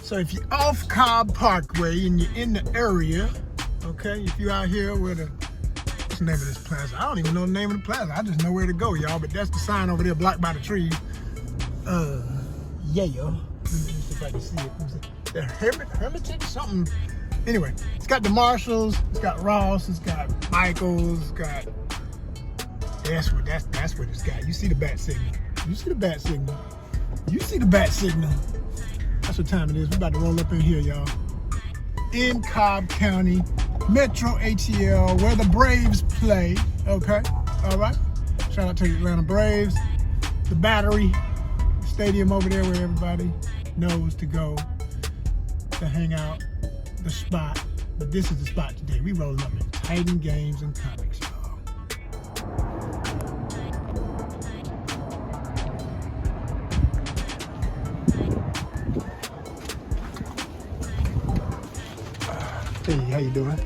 So if you're off Cobb Parkway and you're in the area, okay, if you're out here with what's the name of this plaza? I don't even know the name of the plaza. I just know where to go, y'all. But that's the sign over there blocked by the trees. Yeah. Let me see if I can see it. The Hermitage, something. Anyway, it's got the Marshalls, it's got Ross, it's got Michaels, it's got. That's what it's got. You see the bat signal. You see the bat signal. You see the bat signal. That's what time it is. We're about to roll up in here, y'all. In Cobb County, Metro ATL, where the Braves play. Okay, all right. Shout out to the Atlanta Braves. The Battery, the stadium over there where everybody knows to go to hang out. The spot. But this is the spot today. We rolling up in Titan Games and Comics, y'all. Hey, how you doing?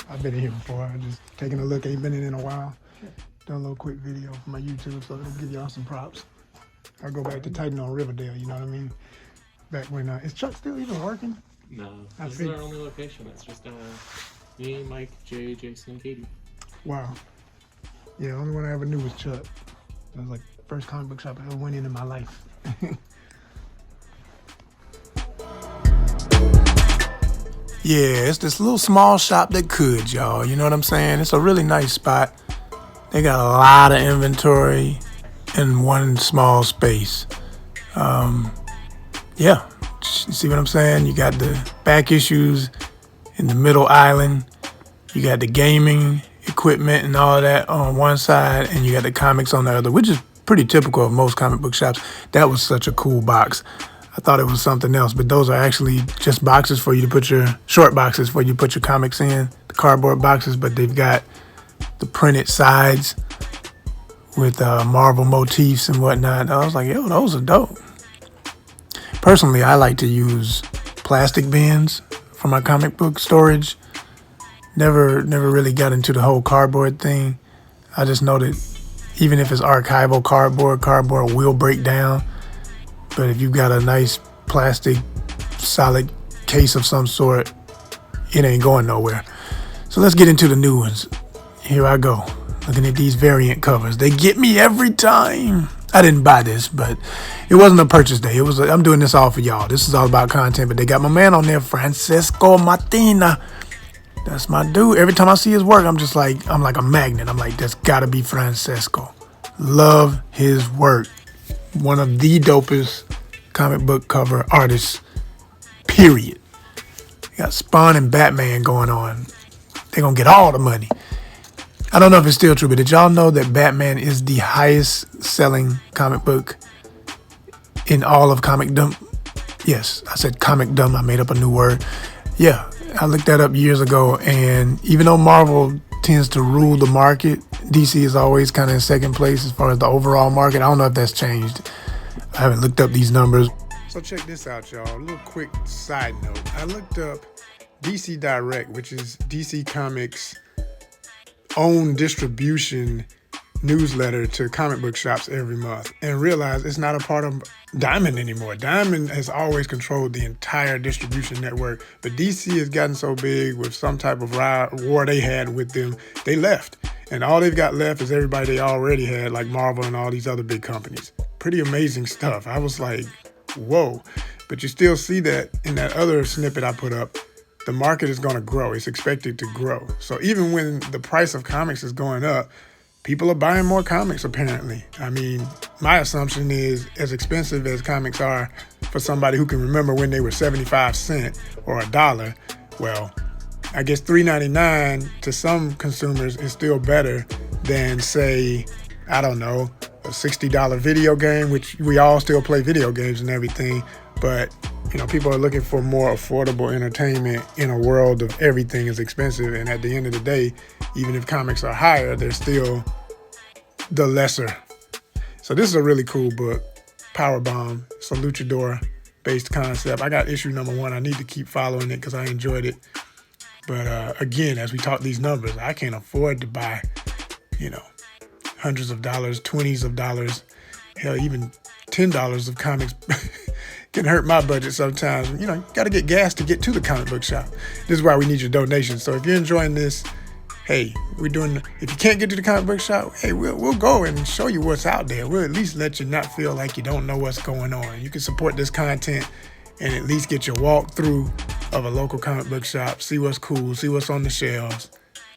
I've been in here before. I'm just taking a look. Ain't been in a while. Done a little quick video for my YouTube, so it'll give y'all some props. I'll go back to Titan on Riverdale, you know what I mean? Back when, is Chuck still even working? No, this is our only location. It's just me, Mike, Jay, Jason, and Katie. Wow. Yeah, the only one I ever knew was Chuck. That was like the first comic book shop I ever went in my life. Yeah, it's this little small shop that could, y'all. You know what I'm saying? It's a really nice spot. They got a lot of inventory in one small space. Yeah, you see what I'm saying? You got the back issues in the middle island. You got the gaming equipment and all that on one side, and you got the comics on the other, which is pretty typical of most comic book shops. That was such a cool box. I thought it was something else, but those are actually just boxes for you to put your, short boxes for you to put your comics in, the cardboard boxes, but they've got the printed sides with Marvel motifs and whatnot. I was like, yo, those are dope. Personally, I like to use plastic bins for my comic book storage. Never really got into the whole cardboard thing. I just know that even if it's archival cardboard will break down. But if you've got a nice plastic solid case of some sort, it ain't going nowhere. So let's get into the new ones. Here I go, looking at these variant covers. They get me every time. I didn't buy this, but it wasn't a purchase day. It was. I'm doing this all for y'all. This is all about content, but they got my man on there, Francesco Martina. That's my dude. Every time I see his work, I'm like a magnet. I'm like, that's gotta be Francesco. Love his work. One of the dopest comic book cover artists, period. You got Spawn and Batman going on. They're gonna get all the money. I don't know if it's still true, but did y'all know that Batman is the highest selling comic book in all of comicdom? Yes, I said comicdom. I made up a new word. Yeah, I looked that up years ago, and even though Marvel tends to rule the market, DC is always kind of in second place as far as the overall market. I don't know if that's changed. I haven't looked up these numbers. So check this out, y'all. A little quick side note. I looked up DC Direct, which is DC Comics' own distribution newsletter to comic book shops every month, and realized it's not a part of Diamond anymore. Diamond has always controlled the entire distribution network, but DC has gotten so big with some type of war they had with them, they left. And all they've got left is everybody they already had, like Marvel and all these other big companies. Pretty amazing stuff. I was like, whoa. But you still see that in that other snippet I put up, the market is going to grow. It's expected to grow. So even when the price of comics is going up, people are buying more comics, apparently. I mean, my assumption is as expensive as comics are for somebody who can remember when they were 75 cents or $1, well, I guess $3.99 to some consumers is still better than, say, I don't know, a $60 video game, which we all still play video games and everything. But, you know, people are looking for more affordable entertainment in a world of everything is expensive. And at the end of the day, even if comics are higher, they're still the lesser. So this is a really cool book, Powerbomb. It's a luchador-based concept. I got issue number 1. I need to keep following it because I enjoyed it. But again, as we talk these numbers, I can't afford to buy, you know, hundreds of dollars, 20s of dollars, hell, even $10 of comics can hurt my budget sometimes. You know, you got to get gas to get to the comic book shop. This is why we need your donations. So if you're enjoying this, hey, if you can't get to the comic book shop, hey, we'll go and show you what's out there. We'll at least let you not feel like you don't know what's going on. You can support this content and at least get your walkthrough of a local comic book shop, see what's cool, see what's on the shelves,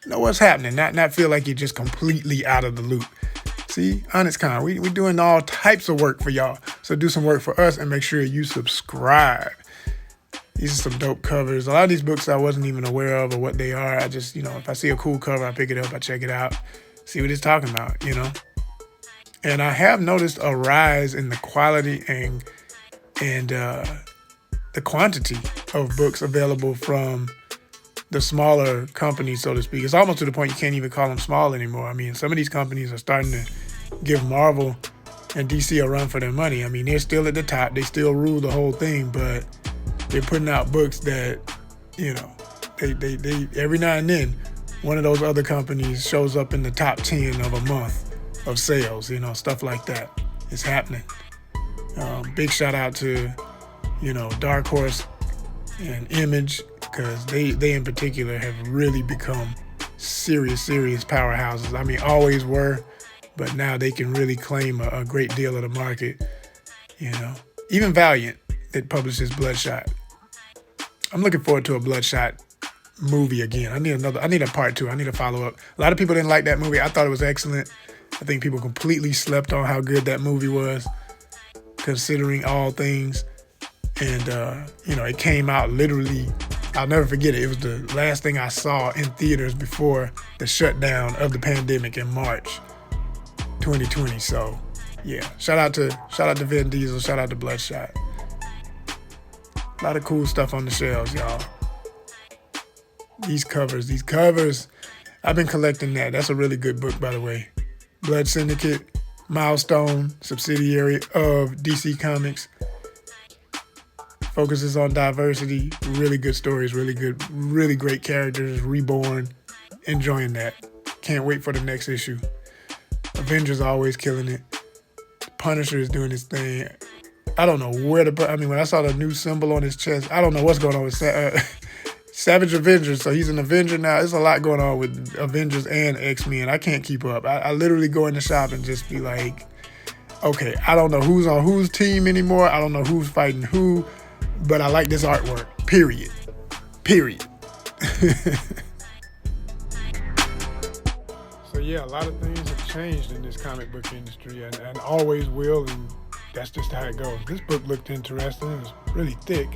know what's happening, not feel like you're just completely out of the loop. See, Honest Con, we doing all types of work for y'all. So do some work for us and make sure you subscribe. These are some dope covers. A lot of these books I wasn't even aware of or what they are. I just, if I see a cool cover, I pick it up, I check it out, see what it's talking about, And I have noticed a rise in the quality and the quantity of books available from the smaller companies, so to speak. It's almost to the point you can't even call them small anymore. I mean, some of these companies are starting to give Marvel and DC a run for their money. I mean, they're still at the top. They still rule the whole thing, but they're putting out books that, they every now and then, one of those other companies shows up in the top 10 of a month of sales, stuff like that. It's happening. Big shout out to, Dark Horse and Image, because they in particular have really become serious powerhouses. I mean, always were, but now they can really claim a great deal of the market. Even Valiant, that publishes Bloodshot. I'm looking forward to a Bloodshot movie again. I need a part 2. I need a follow-up. A lot of people didn't like that movie. I thought it was excellent. I think people completely slept on how good that movie was, considering all things. And, it came out literally, I'll never forget it. It was the last thing I saw in theaters before the shutdown of the pandemic in March 2020. So, yeah, shout out to Vin Diesel, shout out to Bloodshot. A lot of cool stuff on the shelves, y'all. These covers, I've been collecting that. That's a really good book, by the way. Blood Syndicate, Milestone, subsidiary of DC Comics. Focuses on diversity, really good stories, really great characters, Reborn. Enjoying that. Can't wait for the next issue. Avengers always killing it. Punisher is doing his thing. I don't know when I saw the new symbol on his chest, I don't know what's going on with Savage Avengers. So he's an Avenger now. There's a lot going on with Avengers and X-Men. I can't keep up. I literally go in the shop and just be like, okay, I don't know who's on whose team anymore. I don't know who's fighting who. But I like this artwork, period. So yeah, a lot of things have changed in this comic book industry and always will, and that's just how it goes. This book looked interesting. It was really thick.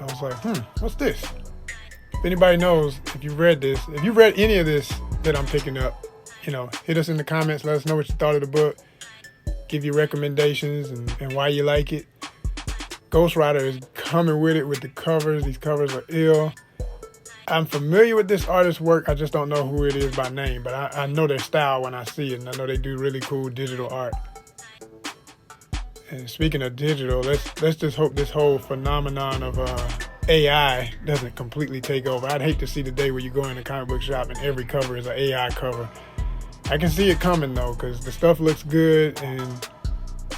I was like, what's this? If anybody knows, if you read any of this that I'm picking up, hit us in the comments, let us know what you thought of the book, give you recommendations and why you like it. Ghost Rider is coming with it with the covers. These covers are ill. I'm familiar with this artist's work. I just don't know who it is by name, but I know their style when I see it, and I know they do really cool digital art. And speaking of digital, let's just hope this whole phenomenon of AI doesn't completely take over. I'd hate to see the day where you go in a comic book shop and every cover is an AI cover. I can see it coming though, because the stuff looks good, and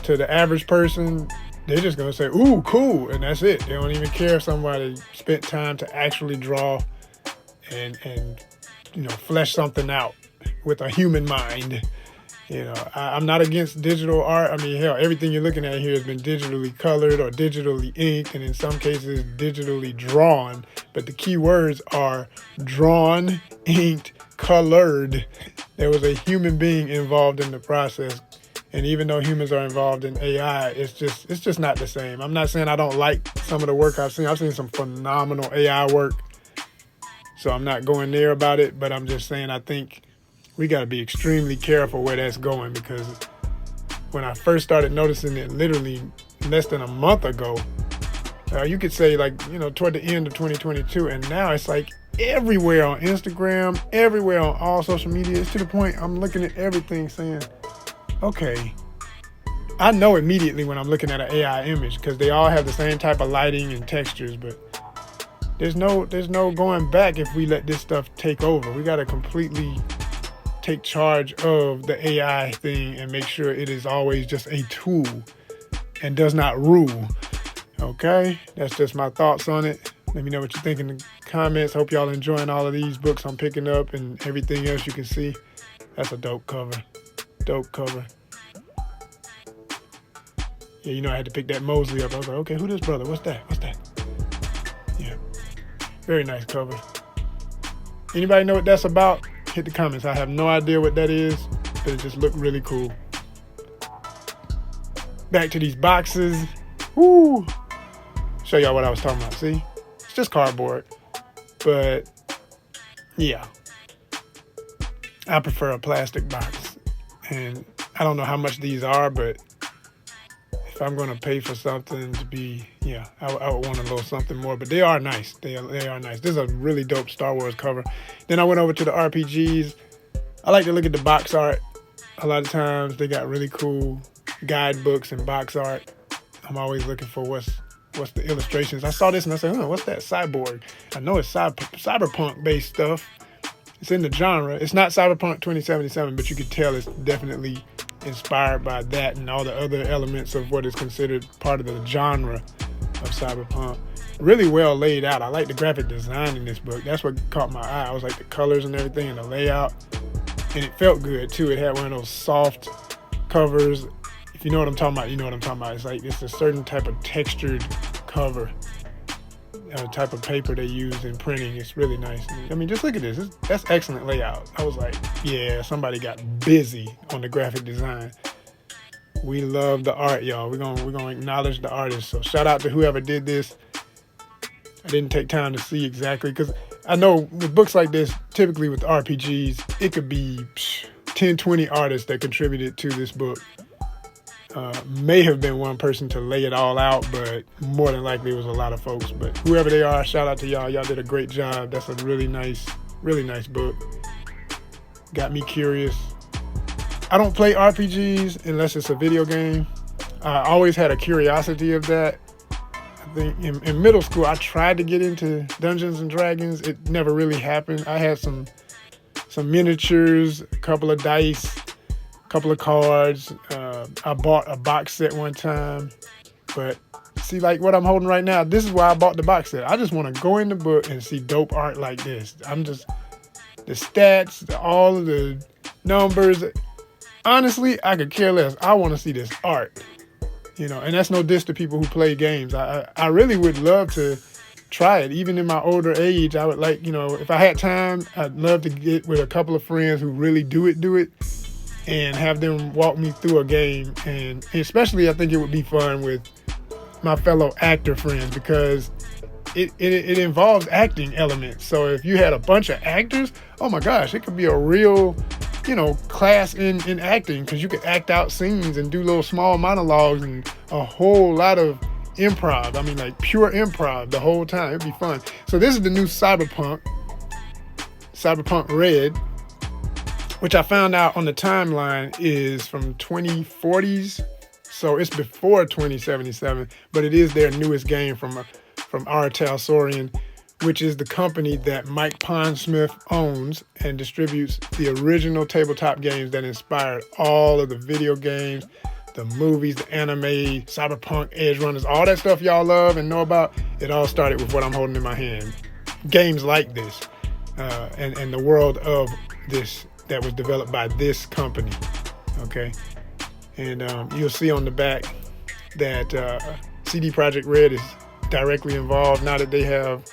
to the average person, they're just going to say, ooh, cool, and that's it. They don't even care if somebody spent time to actually draw and flesh something out with a human mind. I'm not against digital art. I mean, hell, everything you're looking at here has been digitally colored or digitally inked, and in some cases, digitally drawn. But the key words are drawn, inked, colored. There was a human being involved in the process. And even though humans are involved in AI, it's just not the same. I'm not saying I don't like some of the work I've seen. I've seen some phenomenal AI work. So I'm not going there about it, but I'm just saying I think we got to be extremely careful where that's going, because when I first started noticing it literally less than a month ago, you could say toward the end of 2022, and now it's like everywhere on Instagram, everywhere on all social media. It's to the point I'm looking at everything saying, okay, I know immediately when I'm looking at an AI image, because they all have the same type of lighting and textures, but there's no going back if we let this stuff take over. We got to completely take charge of the AI thing and make sure it is always just a tool and does not rule. Okay, that's just my thoughts on it. Let me know what you think in the comments. Hope y'all enjoying all of these books I'm picking up and everything else you can see. That's a dope cover. Dope cover. Yeah, you know, I had to pick that Mosley up. I was like, okay, who this brother? What's that? Yeah, very nice cover. Anybody know what that's about? Hit the comments. I have no idea what that is, but it just looked really cool. Back to these boxes. Woo! Show y'all what I was talking about. See? It's just cardboard. But, yeah. I prefer a plastic box. And I don't know how much these are, but if I'm going to pay for something to be, yeah, I would want a little something more. But they are nice. They are nice. This is a really dope Star Wars cover. Then I went over to the RPGs. I like to look at the box art. A lot of times they got really cool guidebooks and box art. I'm always looking for what's the illustrations. I saw this and I said, what's that? Cyborg. I know it's cyberpunk based stuff. It's in the genre. It's not Cyberpunk 2077, but you can tell it's definitely inspired by that and all the other elements of what is considered part of the genre of cyberpunk. Really well laid out. I like the graphic design in this book. That's what caught my eye. I was like the colors and everything and the layout. And it felt good too. It had one of those soft covers. If you know what I'm talking about, you know what I'm talking about. It's like it's a certain type of textured cover, type of paper they use in printing. It's really nice. I mean, just look at this. That's excellent layout. I was like, yeah, somebody got busy on the graphic design. We love the art, y'all. We're gonna acknowledge the artist. So shout out to whoever did this. I didn't take time to see exactly because I know with books like this, typically with RPGs, it could be 10, 20 artists that contributed to this book. May have been one person to lay it all out, but more than likely it was a lot of folks. But whoever they are, shout out to y'all. Y'all did a great job. That's a really nice book. Got me curious. I don't play RPGs unless it's a video game. I always had a curiosity of that. I think in middle school, I tried to get into Dungeons and Dragons. It never really happened. I had some miniatures, a couple of dice, couple of cards. I bought a box set one time, but see, like what I'm holding right now, this is why I bought the box set. I just want to go in the book and see dope art like this. The stats, all of the numbers. Honestly, I could care less. I want to see this art, and that's no diss to people who play games. I really would love to try it. Even in my older age, I would like, if I had time, I'd love to get with a couple of friends who really do it. And have them walk me through a game. And especially I think it would be fun with my fellow actor friends because it involves acting elements. So if you had a bunch of actors, oh my gosh, it could be a real, class in acting because you could act out scenes and do little small monologues and a whole lot of improv. I mean, like pure improv the whole time. It'd be fun. So this is the new Cyberpunk Red, which I found out on the timeline is from 2040s. So it's before 2077, but it is their newest game from Talsorian, which is the company that Mike Pondsmith owns and distributes the original tabletop games that inspired all of the video games, the movies, the anime, Cyberpunk, Edge Runners, all that stuff y'all love and know about. It all started with what I'm holding in my hand. Games like this and the world of this that was developed by this company, okay? And you'll see on the back that CD Projekt Red is directly involved now that they have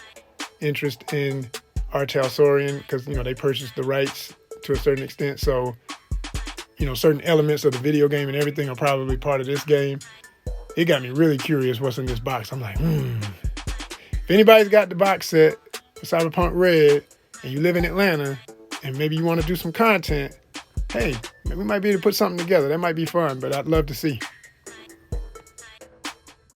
interest in Talsorian because, they purchased the rights to a certain extent. So, certain elements of the video game and everything are probably part of this game. It got me really curious what's in this box. I'm like, If anybody's got the box set for Cyberpunk Red and you live in Atlanta, and maybe you want to do some content, hey, we might be able to put something together. That might be fun, but I'd love to see.